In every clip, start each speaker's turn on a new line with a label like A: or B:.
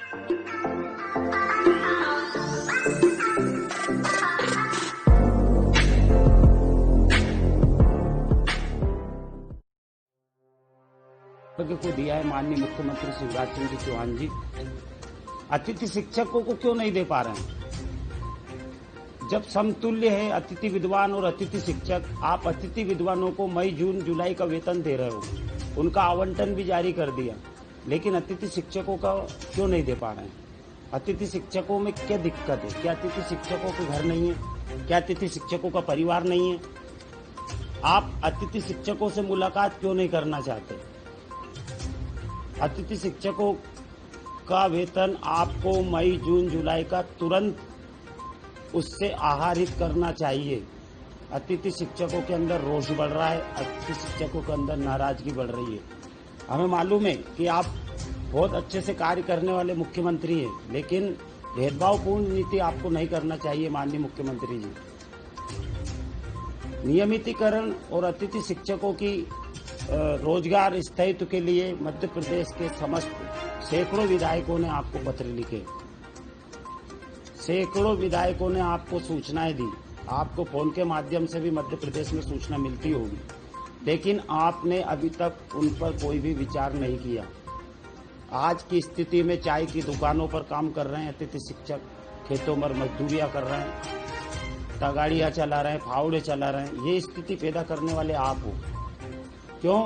A: को दिया है माननीय मुख्यमंत्री शिवराज सिंह चौहान जी। अतिथि शिक्षकों को क्यों नहीं दे पा रहे हैं? जब समतुल्य है अतिथि विद्वान और अतिथि शिक्षक, आप अतिथि विद्वानों को मई जून जुलाई का वेतन दे रहे हो, उनका आवंटन भी जारी कर दिया, लेकिन अतिथि शिक्षकों का क्यों नहीं दे पा रहे हैं? अतिथि शिक्षकों में क्या दिक्कत है? क्या अतिथि शिक्षकों के घर नहीं है? क्या अतिथि शिक्षकों का परिवार नहीं है? आप अतिथि शिक्षकों से मुलाकात क्यों नहीं करना चाहते? अतिथि शिक्षकों का वेतन आपको मई जून जुलाई का तुरंत उससे आहरित करना चाहिए। अतिथि शिक्षकों के अंदर रोष बढ़ रहा है, अतिथि शिक्षकों के अंदर नाराजगी बढ़ रही है। हमें मालूम है कि आप बहुत अच्छे से कार्य करने वाले मुख्यमंत्री हैं, लेकिन भेदभावपूर्ण नीति आपको नहीं करना चाहिए माननीय मुख्यमंत्री जी। नियमितीकरण और अतिथि शिक्षकों की रोजगार स्थायित्व के लिए मध्य प्रदेश के समस्त सैकड़ों विधायकों ने आपको पत्र लिखे, सैकड़ों विधायकों ने आपको सूचनाएं दी, आपको फोन के माध्यम से भी मध्य प्रदेश में सूचना मिलती होगी, लेकिन आपने अभी तक उन पर कोई भी विचार नहीं किया। आज की स्थिति में चाय की दुकानों पर काम कर रहे हैं अतिथि शिक्षक, खेतों में मजदूरियां कर रहे हैं, तगाड़ियां चला रहे हैं, फावड़े चला रहे हैं। ये स्थिति पैदा करने वाले आप हो। क्यों?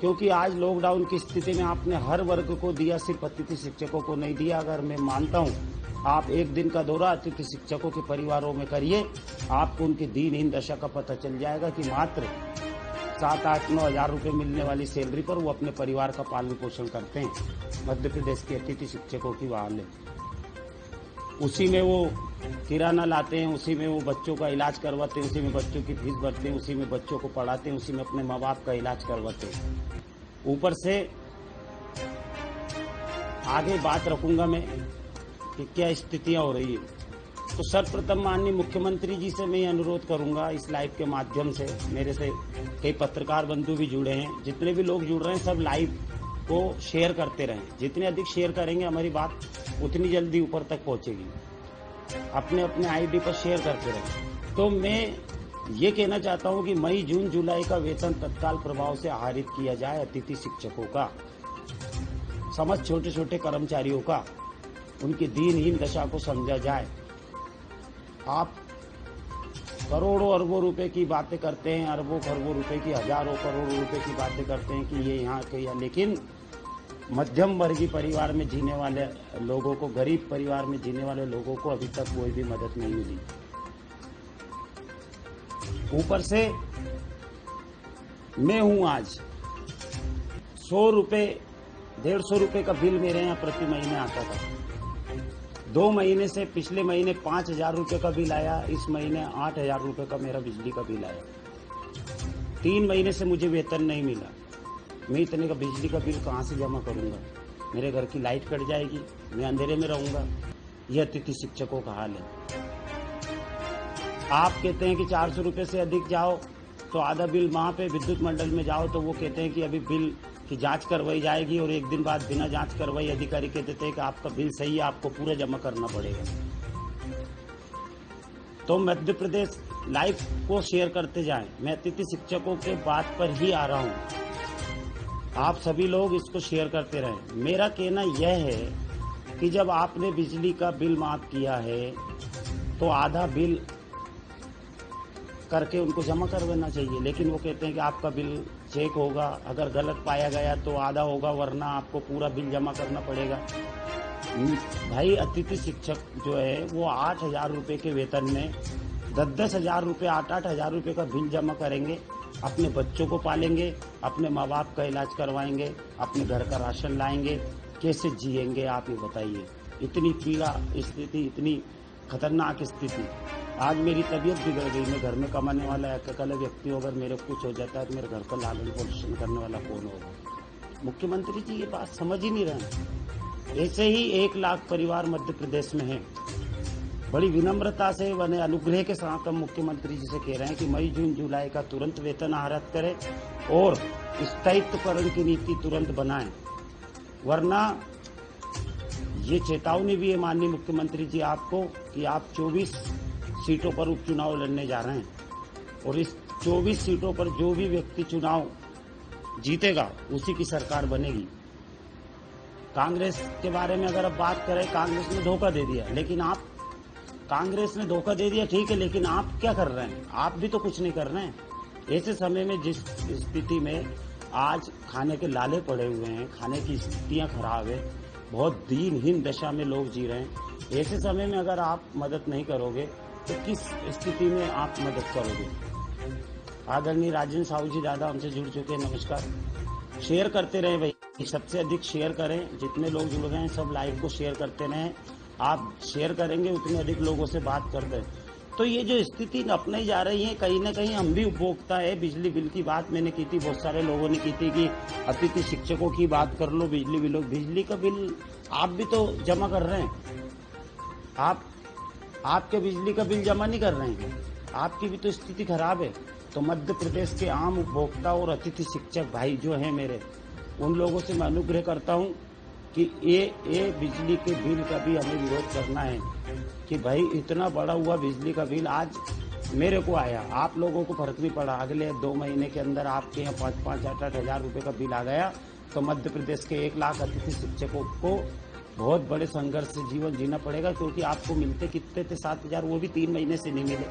A: क्योंकि आज लॉकडाउन की स्थिति में आपने हर वर्ग को दिया, सिर्फ अतिथि शिक्षकों को नहीं दिया। अगर मैं मानता हूं, आप एक दिन का दौरा अतिथि शिक्षकों के परिवारों में करिए, आपको उनकी दीनहीन दशा का पता चल जाएगा कि मात्र 7-8-9 हज़ार रुपये मिलने वाली सैलरी पर वो अपने परिवार का पालन पोषण करते हैं। मध्य प्रदेश के अतिथि शिक्षकों की हाल है, उसी में वो किराना लाते हैं, उसी में वो बच्चों का इलाज करवाते हैं, उसी में बच्चों की फीस भरते हैं, उसी में बच्चों को पढ़ाते हैं, उसी में अपने माँ बाप का इलाज करवाते हैं। ऊपर से आगे बात रखूंगा मैं कि क्या स्थितियां हो रही है। तो सर्वप्रथम माननीय मुख्यमंत्री जी से मैं अनुरोध करूंगा इस लाइव के माध्यम से, मेरे से कई पत्रकार बंधु भी जुड़े हैं, जितने भी लोग जुड़ रहे हैं सब लाइव को शेयर करते रहें। जितने अधिक शेयर करेंगे हमारी बात उतनी जल्दी ऊपर तक पहुंचेगी। अपने अपने आईडी पर शेयर करते रहें। तो मैं ये कहना चाहता हूं कि मई जून जुलाई का वेतन तत्काल प्रभाव से आहरित किया जाए अतिथि शिक्षकों का, समस्त छोटे छोटे कर्मचारियों का, उनकी दीनहीन दशा को समझा जाए। आप करोड़ों अरबों रुपए की बातें करते हैं, अरबों खरबों रुपए की, हजारों करोड़ों रुपए की बातें करते हैं कि ये यहाँ के, लेकिन मध्यम वर्गीय परिवार में जीने वाले लोगों को, गरीब परिवार में जीने वाले लोगों को अभी तक कोई भी मदद नहीं मिली। ऊपर से मैं हूं आज 100 रुपए 150 रुपए का बिल मेरे यहाँ प्रति महीने आता था। 2 महीने से पिछले महीने 5,000 रुपए का बिल आया, इस महीने 8,000 रुपए का मेरा बिजली का बिल आया। 3 महीने से मुझे वेतन नहीं मिला। मैं इतने का बिजली का बिल कहाँ से जमा करूंगा? मेरे घर की लाइट कट जाएगी, मैं अंधेरे में रहूंगा। यह अतिथि शिक्षकों का हाल है। आप कहते हैं कि 400 रुपए से अधिक जाओ तो आधा बिल, वहां पे विद्युत मंडल में जाओ तो वो कहते हैं कि अभी बिल की जांच करवाई जाएगी, और एक दिन बाद बिना जांच करवाई अधिकारी कहते हैं कि आपका बिल सही है, आपको पूरा जमा करना पड़ेगा। तो मध्य प्रदेश लाइव को शेयर करते जाएं। मैं अतिथि शिक्षकों के बात पर ही आ रहा हूं, आप सभी लोग इसको शेयर करते रहें। मेरा कहना यह है कि जब आपने बिजली का बिल माफ किया है तो आधा बिल करके उनको जमा करवाना चाहिए, लेकिन वो कहते हैं कि आपका बिल चेक होगा, अगर गलत पाया गया तो आधा होगा, वरना आपको पूरा बिल जमा करना पड़ेगा। भाई अतिथि शिक्षक जो है वो 8,000 रुपए के वेतन में 10-10 हज़ार रुपये, 8-8 हज़ार रुपये का बिल जमा करेंगे, अपने बच्चों को पालेंगे, अपने माँ बाप का इलाज करवाएंगे, अपने घर का राशन लाएंगे, कैसे जिएंगे आप ये बताइए? इतनी पीड़ा स्थिति, इतनी खतरनाक स्थिति। आज मेरी तबीयत बिगड़ गई, मैं घर में कमाने वाला अकेला व्यक्ति हूँ, अगर मेरे कुछ हो जाता है तो मेरे घर का लालन पोषण करने वाला कौन होगा? मुख्यमंत्री जी ये बात समझ ही नहीं रहे। ऐसे ही 1 लाख परिवार मध्य प्रदेश में है। बड़ी विनम्रता से बने अनुग्रह के साथ हम मुख्यमंत्री जी से कह रहे हैं कि मई जून जुलाई का तुरंत वेतन आहरित करें और स्थायित्वकरण की नीति तुरंत बनाएं, वरना ये चेतावनी भी है माननीय मुख्यमंत्री जी आपको कि आप 24 सीटों पर उपचुनाव लड़ने जा रहे हैं और इस 24 सीटों पर जो भी व्यक्ति चुनाव जीतेगा उसी की सरकार बनेगी। कांग्रेस के बारे में अगर अब बात करें, कांग्रेस ने धोखा दे दिया, लेकिन आप कांग्रेस ने धोखा दे दिया ठीक है, लेकिन आप क्या कर रहे हैं? आप भी तो कुछ नहीं कर रहे हैं। ऐसे समय में जिस स्थिति में आज खाने के लाले पड़े हुए हैं, खाने की स्थितियां खराब है, बहुत दीनहीन दशा में लोग जी रहे हैं, ऐसे समय में अगर आप मदद नहीं करोगे तो किस स्थिति में आप मदद करोगे? आदरणीय राजेंद्र साहू जी दादा हमसे जुड़ चुके हैं, नमस्कार। शेयर करते रहे भाई, सबसे अधिक शेयर करें, जितने लोग जुड़ गए हैं सब लाइव को शेयर करते रहें। आप शेयर करेंगे उतने अधिक लोगों से बात करते हैं। तो ये जो स्थिति अपनाई जा रही है, कहीं ना कहीं हम भी उपभोक्ता है। बिजली बिल की बात मैंने की थी, बहुत सारे लोगों ने की थी कि अतिथि शिक्षकों की बात कर लो, बिजली का बिल आप भी तो जमा कर रहे हैं। आपके बिजली का बिल जमा नहीं कर रहे हैं, आपकी भी तो स्थिति खराब है। तो मध्य प्रदेश के आम उपभोक्ता और अतिथि शिक्षक भाई जो हैं मेरे, उन लोगों से मैं अनुग्रह करता हूं कि ये बिजली के बिल का भी हमें विरोध करना है कि भाई इतना बड़ा हुआ बिजली का बिल आज मेरे को आया, आप लोगों को फर्क नहीं पड़ा। अगले 2 महीने के अंदर आपके यहाँ 5-5, 8-8 हजार रुपये का बिल आ गया, तो मध्य प्रदेश के 1 लाख अतिथि शिक्षकों को बहुत बड़े संघर्ष से जीवन जीना पड़ेगा, क्योंकि आपको मिलते कितने थे? 7 हजार, वो भी 3 महीने से नहीं मिले।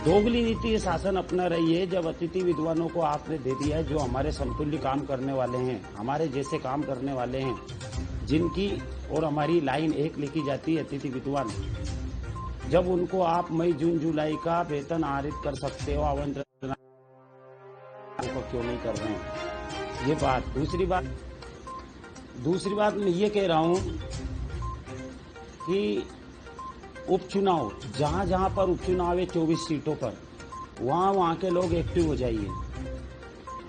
A: दोगली नीति शासन अपना रही है। जब अतिथि विद्वानों को आपने दे दिया है, जो हमारे समतुल्य काम करने वाले हैं, हमारे जैसे काम करने वाले हैं, जिनकी और हमारी लाइन एक लिखी जाती है अतिथि विद्वान, जब उनको आप मई जून जुलाई का वेतन आहरित कर सकते हो, आवंटन क्यों नहीं कर रहे हैं? ये बात। दूसरी बात मैं ये कह रहा हूं कि उपचुनाव, जहां जहां पर उपचुनाव है 24 सीटों पर, वहां के लोग एक्टिव हो जाइए।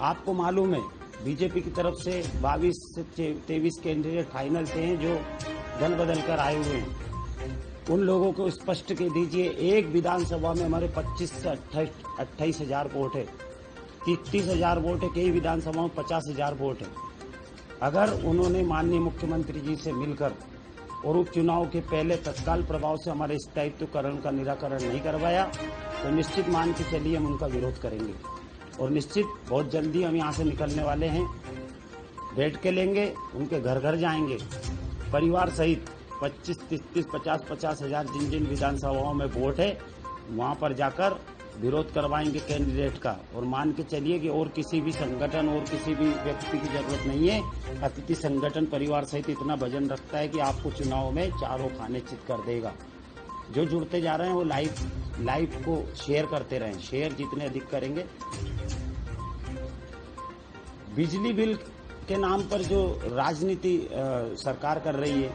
A: आपको मालूम है बीजेपी की तरफ से 22 से 23 कैंडिडेट फाइनल से हैं जो दल बदल कर आए हुए हैं। उन लोगों को स्पष्ट कह दीजिए, एक विधानसभा में हमारे 25 से 28 हजार वोट है, 30 हजार वोट है, कई विधानसभा में 50 हजार वोट है। अगर उन्होंने माननीय मुख्यमंत्री जी से मिलकर और उपचुनाव के पहले तत्काल प्रभाव से हमारे स्थायित्वकरण का निराकरण नहीं करवाया, तो निश्चित मान के चलिए हम उनका विरोध करेंगे और निश्चित बहुत जल्दी हम यहाँ से निकलने वाले हैं। बैठ के लेंगे, उनके घर घर जाएंगे, परिवार सहित 25, 30, 50 हजार जिन जिन विधानसभाओं में वोट है, वहां पर जाकर विरोध करवाएंगे कैंडिडेट का। और मान के चलिए कि और किसी भी संगठन और किसी भी व्यक्ति की जरूरत नहीं है। अतिथि संगठन परिवार सहित इतना वजन रखता है कि आपको चुनाव में चारों खाने चित कर देगा। जो जुड़ते जा रहे हैं वो लाइव को शेयर करते रहें, शेयर जितने अधिक करेंगे। बिजली बिल के नाम पर जो राजनीति सरकार कर रही है,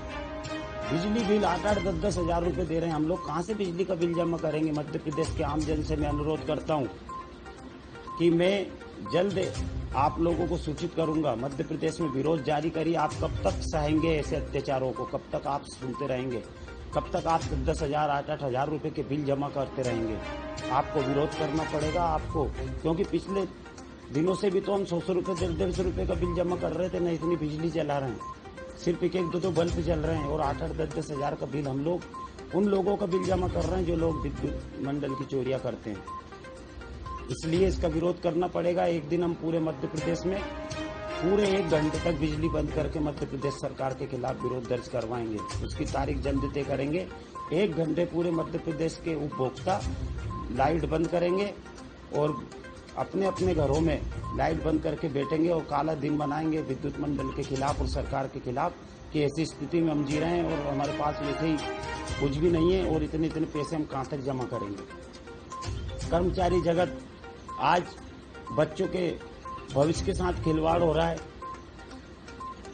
A: बिजली बिल 8-8, 10-10 हजार रुपए दे रहे हैं हम लोग, कहां से बिजली का बिल जमा करेंगे? मध्य प्रदेश के आम जन से मैं अनुरोध करता हूं कि मैं जल्द आप लोगों को सूचित करूंगा। मध्य प्रदेश में विरोध जारी करिए। आप कब तक सहेंगे ऐसे अत्याचारों को? कब तक आप सुनते रहेंगे? कब तक आप 10 हजार, 8-8 हजार रुपए के बिल जमा करते रहेंगे? आपको विरोध करना पड़ेगा आपको, क्योंकि पिछले दिनों से भी तो हम 100 रुपए, 150 रुपए का बिल जमा कर रहे थे, न इतनी बिजली चला रहे हैं, सिर्फ 1-2 बल्ब चल रहे हैं, और 8-8, 10-10 हजार का बिल हम लोग उन लोगों का बिल जमा कर रहे हैं जो लोग विद्युत मंडल की चोरियां करते हैं। इसलिए इसका विरोध करना पड़ेगा। एक दिन हम पूरे मध्य प्रदेश में पूरे 1 घंटे तक बिजली बंद करके मध्य प्रदेश सरकार के खिलाफ विरोध दर्ज करवाएंगे। उसकी तारीख जल्द तय करेंगे। 1 घंटे पूरे मध्य प्रदेश के उपभोक्ता लाइट बंद करेंगे और अपने अपने घरों में लाइट बंद करके बैठेंगे और काला दिन बनाएंगे विद्युत मंडल के खिलाफ और सरकार के खिलाफ कि ऐसी स्थिति में हम जी रहे हैं और हमारे पास वैसे ही कुछ भी नहीं है और इतने पैसे हम कहां तक जमा करेंगे। कर्मचारी जगत आज बच्चों के भविष्य के साथ खिलवाड़ हो रहा है।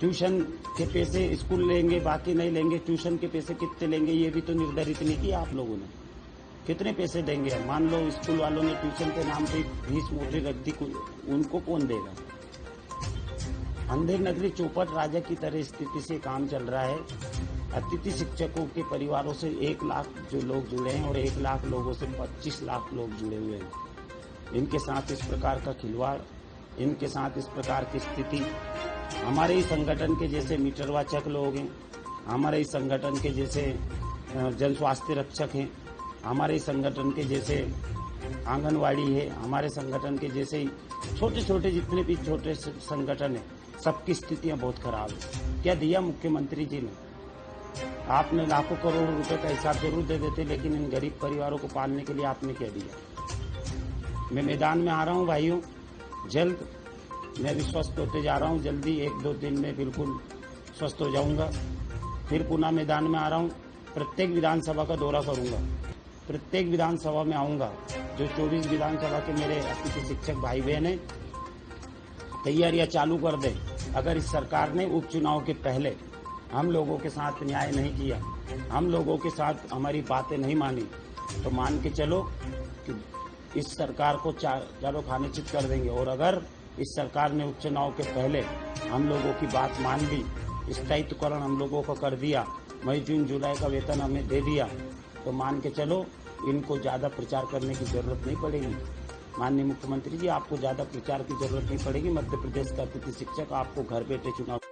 A: ट्यूशन के पैसे स्कूल लेंगे, बाकी नहीं लेंगे। ट्यूशन के पैसे कितने लेंगे ये भी तो निर्धारित नहीं किया आप लोगों ने। कितने पैसे देंगे? मान लो स्कूल वालों ने ट्यूशन के नाम पे फीस मोटी रख दी, उनको कौन देगा? अंधेर नगरी चौपट राजा की तरह स्थिति से काम चल रहा है। अतिथि शिक्षकों के परिवारों से 1 लाख जो लोग जुड़े हैं और 1 लाख लोगों से 25 लाख लोग जुड़े हुए हैं। इनके साथ इस प्रकार का खिलवाड़, इनके साथ इस प्रकार की स्थिति हमारे ही संगठन के जैसे मीटरवाचक लोग हैं, हमारे ही संगठन के जैसे जन स्वास्थ्य रक्षक हैं, हमारे ही संगठन के जैसे आंगनवाड़ी है, हमारे संगठन के जैसे ही छोटे छोटे जितने भी छोटे संगठन है, सबकी स्थितियां बहुत खराब है। क्या दिया मुख्यमंत्री जी ने? आपने लाखों करोड़ रुपए का हिसाब जरूर दे देते, लेकिन इन गरीब परिवारों को पालने के लिए आपने क्या दिया? मैं मैदान में आ रहा हूं भाइयों, जल्द मैं भी स्वस्थ होते जा रहा हूं, जल्दी 1-2 दिन में बिल्कुल स्वस्थ हो जाऊंगा। फिर पुनः मैदान में आ रहा हूं, प्रत्येक विधानसभा का दौरा करूंगा, प्रत्येक विधानसभा में आऊंगा। जो 24 विधानसभा के मेरे अतिथि शिक्षक भाई बहन हैं, तैयारियां चालू कर दें। अगर इस सरकार ने उपचुनाव के पहले हम लोगों के साथ न्याय नहीं किया, हम लोगों के साथ हमारी बातें नहीं मानी, तो मान के चलो कि इस सरकार को चारों खाने चित कर देंगे। और अगर इस सरकार ने उपचुनाव के पहले हम लोगों की बात मान ली, स्थायित्वकरण हम लोगों को कर दिया, मई जून जुलाई का वेतन हमें दे दिया, तो मान के चलो इनको ज्यादा प्रचार करने की जरूरत नहीं पड़ेगी। माननीय मुख्यमंत्री जी, आपको ज्यादा प्रचार की जरूरत नहीं पड़ेगी। मध्य प्रदेश का अतिथि शिक्षक आपको घर बैठे चुनाव